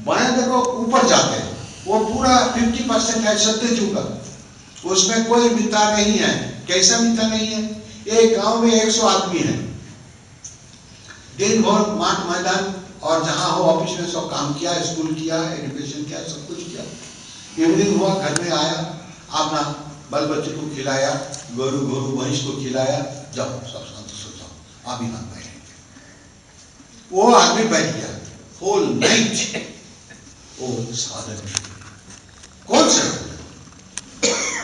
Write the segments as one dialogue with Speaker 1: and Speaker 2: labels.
Speaker 1: बाएं देखो ऊपर जाते हैं, वो पूरा 50% है सत्यजू का, उसमें कोई मिता नहीं है। कैसा मिता नहीं है? एक गांव में 100 आदमी है, दिन भर माठ मैदान और जहां हो ऑफिस में सब काम किया, स्कूल किया, एजुकेशन किया, सब कुछ किया। इवनिंग हुआ, घर में आया, अपना बाल बच्चे को खिलाया, गोरू भैंस को खिलाया, जाओ सब संतुष्ट हो जाओ, आप यहाँ बैठेंगे। वो आदमी बैठ गया होल नाइट, वो साधन कौन सा?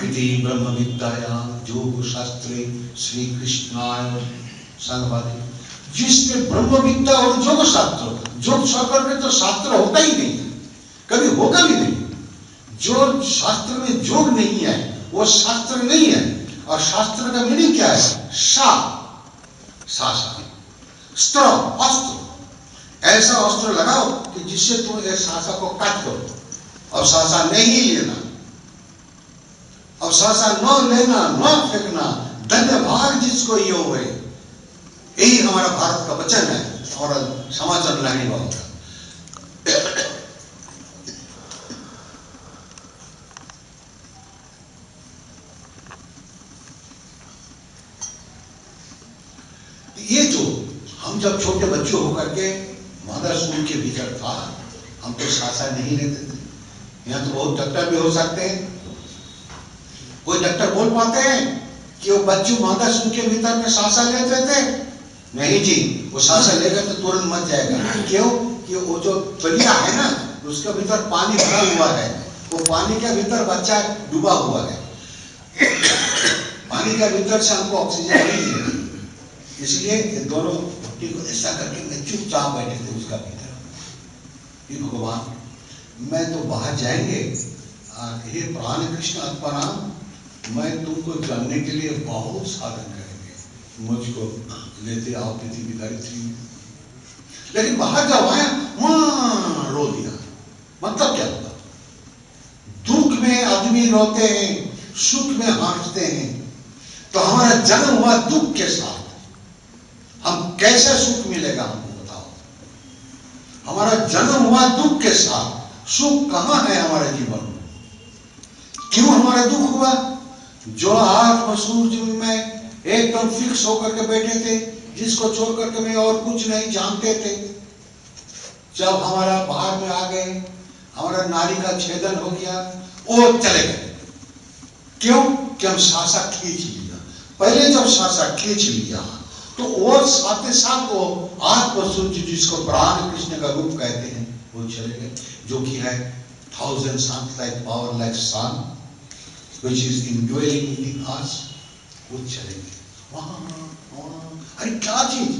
Speaker 1: इति ब्रह्म विद्यायां योग शास्त्रे श्री कृष्णाय संवादे, जिसमें ब्रह्म विद्या और योग शास्त्र, योग शास्त्र में तो शास्त्र होता ही नहीं, कभी होगा भी नहीं। जो शास्त्र में योग नहीं है वो शास्त्र नहीं है। और शास्त्र का मीनिंग क्या है? अस्त्र, अस्त्र। ऐसा अस्त्र लगाओ कि जिससे तुम इस शासा को काट दो, और शासा नहीं लेना, और शासा न लेना, न फेंकना, धन्यवाद जिसको ये हुए। यही हमारा भारत का वचन है, हमारा समाचार लाने वाला का। ये जो हम जब छोटे बच्चे होकर के मदर स्कूल के भीतर था, हम तो शासा नहीं लेते थे। यहाँ तो बहुत डॉक्टर भी हो सकते हैं, कोई डॉक्टर बोल पाते हैं कि वो बच्चे मदर स्कूल के भीतर में शासा लेते थे? नहीं जी, वो शासा लेगा तो तुरंत मर जाएगा। क्यों? कि वो जो बलिया है ना, उसके भीतर पानी भरा हुआ है, वो पानी के भीतर बच्चा डूबा हुआ है, पानी के भीतर से हमको ऑक्सीजन नहीं मिलेगी। इसलिए ये दोनों भक्ति को ऐसा करके मैं चुपचाप बैठे थे उसका भीतर। ये भगवान, मैं तो बाहर जाएंगे, हे प्राण कृष्ण अर्पणाम, मैं तुमको जानने के लिए बहुत साधन करेंगे, मुझको लेते आओ पृथ्वी धरित्री। लेकिन बाहर जाओ आया, वहां रो दिया। मतलब क्या होता? दुख में आदमी रोते हैं, सुख में हंसते हैं। तो हमारा जन्म हुआ दुख के साथ, हम कैसे सुख मिलेगा हमको बताओ? हमारा जन्म हुआ दुख के साथ, सुख कहां है हमारे जीवन में? क्यों हमारा दुख हुआ? जो आत्म सूर्य में एकदम फिक्स होकर के बैठे थे, जिसको छोड़ करके मैं और कुछ नहीं जानते थे, जब हमारा बाहर में आ गए, हमारा नारी का छेदन हो गया, वो चले गए। क्यों? कि हम शासा खींच लिया। पहले जब शासा खींच लिया तो वो साथ साथ वो आत्म सूर्य, जिसको प्राण कृष्ण का रूप कहते हैं, वो चले गए, जो कि है 1000 suns like power like sun which is indwelling in us, वो चले गए वहां। अरे क्या चीज,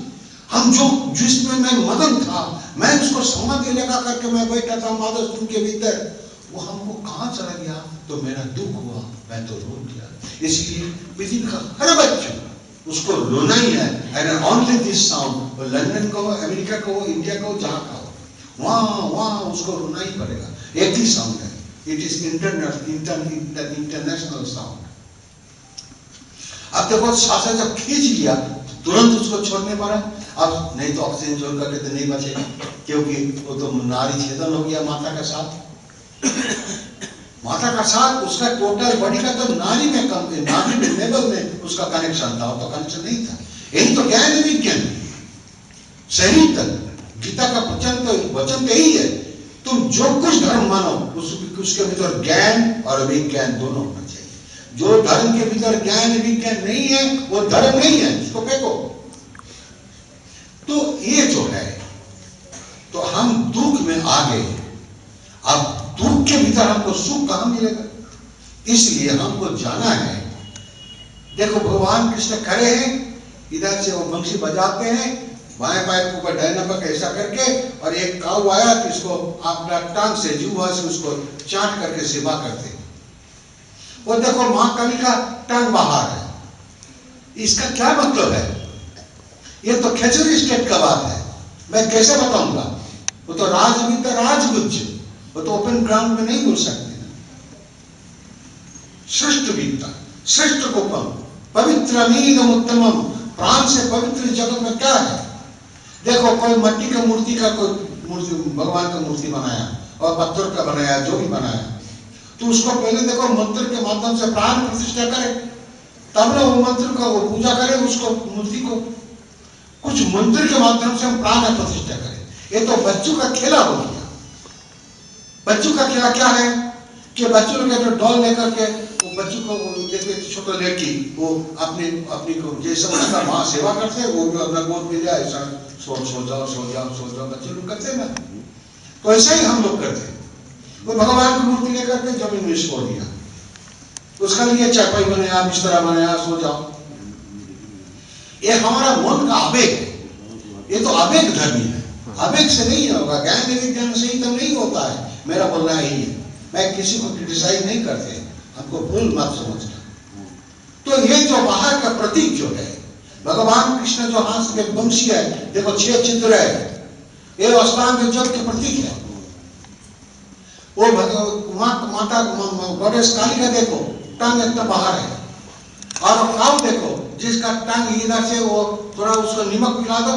Speaker 1: हम जो जिसमें मैं मगन था, मैं उसको समाधि लगा करके मैं बैठा था मादर सूर्य के भीतर, वो हमको कहां चला गया? तो मेरा दुख हुआ, मैं तो रो गया। इसलिए पृथ्वी का हर बच्चा उसको रोना ही है। And only this sound, London को, अमेरिका को, इंडिया को, जहां का हो, वहां उसको रोना ही पड़ेगा। एक ही साउंड है, इट इज इंटरनेशनल साउंड। अब देखो शासन जब खींच लिया तुरंत उसको छोड़ने पड़ा। अब नहीं तो ऑक्सीजन छोड़ करके तो नहीं बचेगा, क्योंकि वो तो नारी छेदन हो गया माता के साथ। माता का साथ उसका टोटल बॉडी का तो नारी में कम थे, नारी में लेवल में उसका कनेक्शन था, तो कनेक्शन नहीं था। यही तो ज्ञान विज्ञान सही तक गीता का वचन तो यही है, तुम जो कुछ धर्म मानो उसके भीतर ज्ञान और विज्ञान दोनों होना चाहिए। जो धर्म के भीतर ज्ञान विज्ञान नहीं है वो धर्म नहीं है, उसको फेंको। तो ये जो है, तो हम दुख में आ गए। अब दुख के भीतर हमको सुख कहां मिलेगा? इसलिए हमको जाना है। देखो भगवान कृष्ण खड़े हैं, इधर से वो बंशी बजाते हैं, बाएं पैर के ऊपर डायना पर ऐसा करके, और एक काऊ आया तो इसको अपना टांग से जुआ से उसको चाट करके सेवा करते हैं। वो देखो मां काली का टांग बाहर है, इसका क्या मतलब है? ये तो खेचरी स्टेट का बात है, मैं कैसे बताऊंगा? वो तो राजविद्या राजगुज्ज, वो तो ओपन ग्राउंड में नहीं बोल सकते। श्रेष्ठ विद्या, श्रेष्ठ गोपम, पवित्र अमीनम उत्तमम, प्राण से पवित्र जगत में क्या है? देखो कोई मट्टी का मूर्ति का कोई मूर्ति, भगवान का मूर्ति बनाया और पत्थर का बनाया, जो भी बनाया, तो उसको पहले देखो मंत्र के माध्यम से प्राण प्रतिष्ठा करे, तब ना वो मंत्र का वो पूजा करे उसको, मूर्ति को। कुछ मंत्र के माध्यम से हम प्राण प्रतिष्ठा करें, ये तो बच्चों का खेला हो गया। बच्चों का खेला क्या है कि बच्चों लोग जो डॉल लेकर के वो बच्चों को एक छोटा लड़की वो अपनी अपनी को जैसे उसका माँ सेवा करते हैं, वो भी अपना गोद में जाए, सो जाओ बच्चे लोग करते हैं ना। तो ऐसे ही हम लोग करते हैं। वो भगवान की मूर्ति लेकर के जमीन में छोड़ दिया, उसका लिए चारपाई बनाया, बिस्तरा बनाया, सो जाओ। ये हमारा मन का आवेग है, ये तो आवेग धर्मी है, आवेग से नहीं होगा, ज्ञान विज्ञान से ही तो नहीं होता है। मेरा बोलना यही है, मैं किसी को क्रिटिसाइज नहीं करते, हमको भूल मत समझना। तो ये जो बाहर का प्रतीक जो है, भगवान कृष्ण जो हाथ में वंशी है, देखो 6 चित्र है, ये अष्टांग योग के प्रतीक है। वो माता गॉडेस काली का देखो टांग एकदम बाहर है, और काऊ देखो जिसका टांग इधर से, वो थोड़ा उसको नमक पिला दो,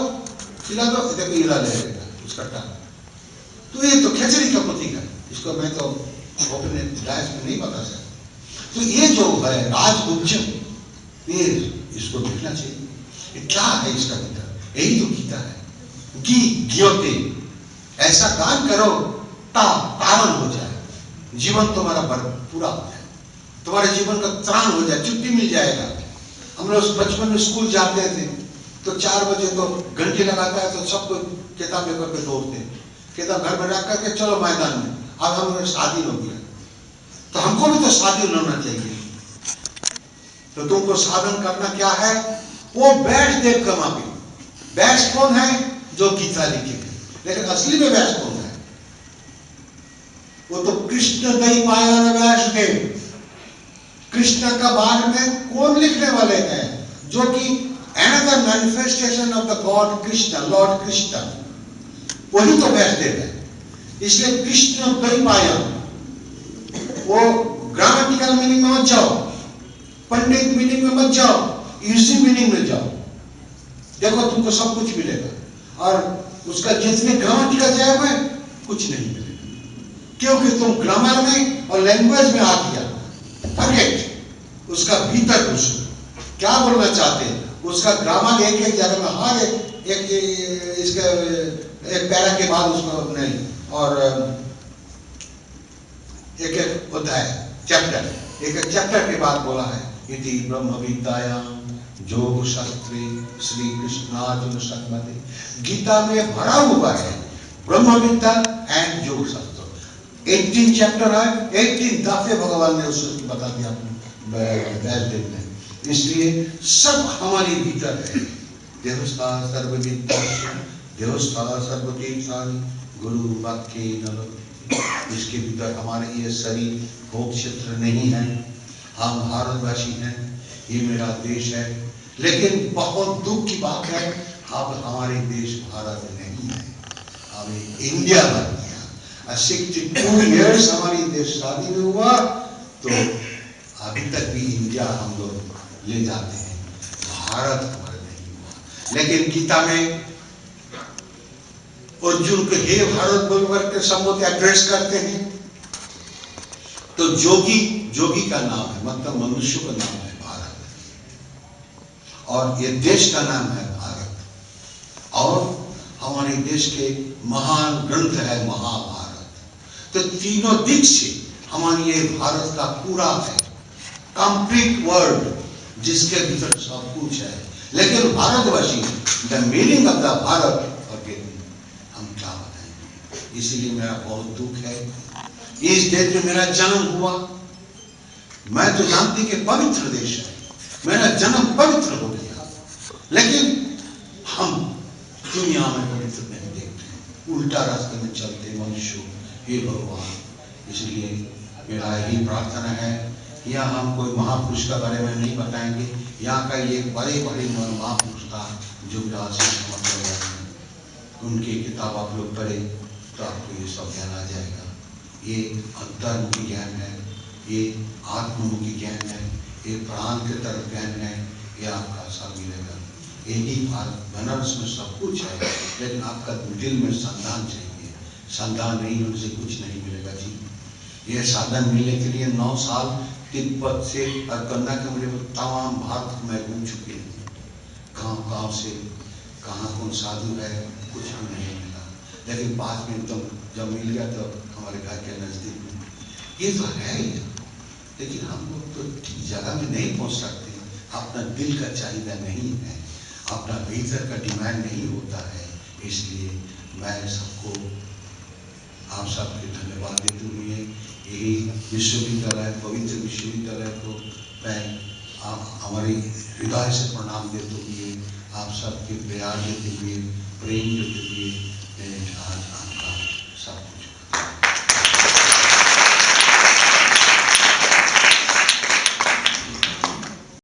Speaker 1: देखो इधर ले उसका टांग। तो ये तो खिचड़ी का प्रतीक है, इसको मैं तो ओपन डायस में नहीं बता सकता। तो ये जो है राज उद्यम, ये इसको देखना चाहिए, ये क्या है इसका भीतर, यही तो गीता है। ज्योति ऐसा काम करो तारण हो जाए, जीवन तुम्हारा पूरा हो जाए, तुम्हारे जीवन का त्राण हो जाए, छुट्टी मिल जाएगा। हम लोग बचपन में स्कूल जाते थे तो 4 बजे तो घंटी लगाता है तो सबको किताब लेकर के दौड़ते, किताब घर में रख करके चलो मैदान में। अब हम शादी हो गया तो हमको भी तो साधन होना चाहिए। तो तुमको साधन करना क्या है, वो बैठ देव का मापी। बैठ कौन है, जो गीता लिखे, लेकिन असली में बैठ कौन है, वो तो कृष्ण नहीं पाया न बैठ देव। कृष्ण का बारे में कौन लिखने वाले हैं, जो कि another manifestation of the God Krishna, Lord Krishna, वही तो बैठ देव है। इसलिए कृष्ण नहीं पाया, वो ग्रामेटिकल मीनिंग में मत जाओ, पंडित मीनिंग में मत जाओ, इजी मीनिंग में जाओ, देखो तुमको सब कुछ मिलेगा। और उसका जितने ग्रामेटिकल जाएगा कुछ नहीं मिलेगा, क्योंकि तुम ग्रामर में और लैंग्वेज में आ गया। फॉरगेट उसका भीतर कुछ क्या बोलना चाहते हैं, उसका ग्रामर एक एक जगह में, हर एक इसका एक पैरा के बाद उसको नहीं, और एक एक होता है चैप्टर, एक एक चैप्टर के बाद बोला है इति ब्रह्म विद्यायाम योग शास्त्रे श्री कृष्णार्जुन संवादे। गीता में भरा हुआ है ब्रह्म विद्या एंड योग शास्त्र। 18 चैप्टर है, 18 दफे भगवान ने उसको बता दिया वैष्णव ने। इसलिए सब हमारे भीतर है। देवस्था सर्व विद्या देवस्था सर्व तीर्थानि गुरु वाक्य नलो। इसके भीतर हमारे ये शरीर भोग क्षेत्र नहीं है, हम भारतवासी हैं, ये मेरा देश है। लेकिन बहुत दुख की बात है, अब हमारे देश भारत नहीं है, हमें इंडिया बन गया। 62 years हमारी देश शादी में हुआ, तो अभी तक भी इंडिया हम लोग ले जाते हैं, भारत हमारा नहीं हुआ। लेकिन गीता में अर्जुन को हे भारत बोलकर के संबोधित एड्रेस करते हैं। तो जोगी का नाम है, मतलब मनुष्य का नाम है भारत, और ये देश का नाम है भारत, और हमारे देश के महान ग्रंथ है महाभारत। तो तीनों दिक से हमारी ये भारत का पूरा है, कंप्लीट वर्ल्ड, जिसके भीतर सब कुछ है। लेकिन भारतवासी the meaning of the Bharat हम क्या बताएंगे। इसीलिए मेरा बहुत दुख है, इस देश में मेरा जन्म हुआ, मैं तो जानती कि पवित्र देश है, मेरा जन्म पवित्र हो गया, लेकिन हम दुनिया में पवित्र नहीं देखते, उल्टा रास्ते में चलते मनुष्य। हे भगवान, इसलिए मेरा यही प्रार्थना है, यहाँ हम कोई महापुरुष का बारे में नहीं बताएंगे। यहाँ का ये बड़े बड़े महापुरुष था युवराज सिंह, उनकी किताब आप लोग पढ़े तो आपको ये सब ज्ञान आ जाएगा। ये अंतर्मुखी ज्ञान है, ये आत्ममुखी ज्ञान है, ये प्राण के तरफ ज्ञान है, ये आपका सब मिलेगा। यही भारत बनारस में सब कुछ है, लेकिन आपका दिल में संधान चाहिए। साधन नहीं, उनसे कुछ नहीं मिलेगा जी। ये साधन मिलने के लिए 9 साल तिब्बत से और कन्याकुमारी में तमाम भारत में घूम चुके हैं। गाँव से कहाँ कौन साधु है कुछ भी नहीं मिला, लेकिन बाद में एकदम जब मिल गया तो हमारे घर के नज़दीक में ये तो है ही। लेकिन हम लोग तो ठीक जगह में नहीं पहुंच सकते, अपना दिल का चाहिए नहीं है, अपना भीतर का डिमांड नहीं होता है। इसलिए मैं सबको, आप सबके धन्यवाद देते हुए यही विश्वविद्यालय, पवित्र विश्वविद्यालय को मैं हमारे हृदय से प्रणाम देते हुए, आप सबके प्यार देते हुए, प्रेम देते हुए मैं आज आपका सब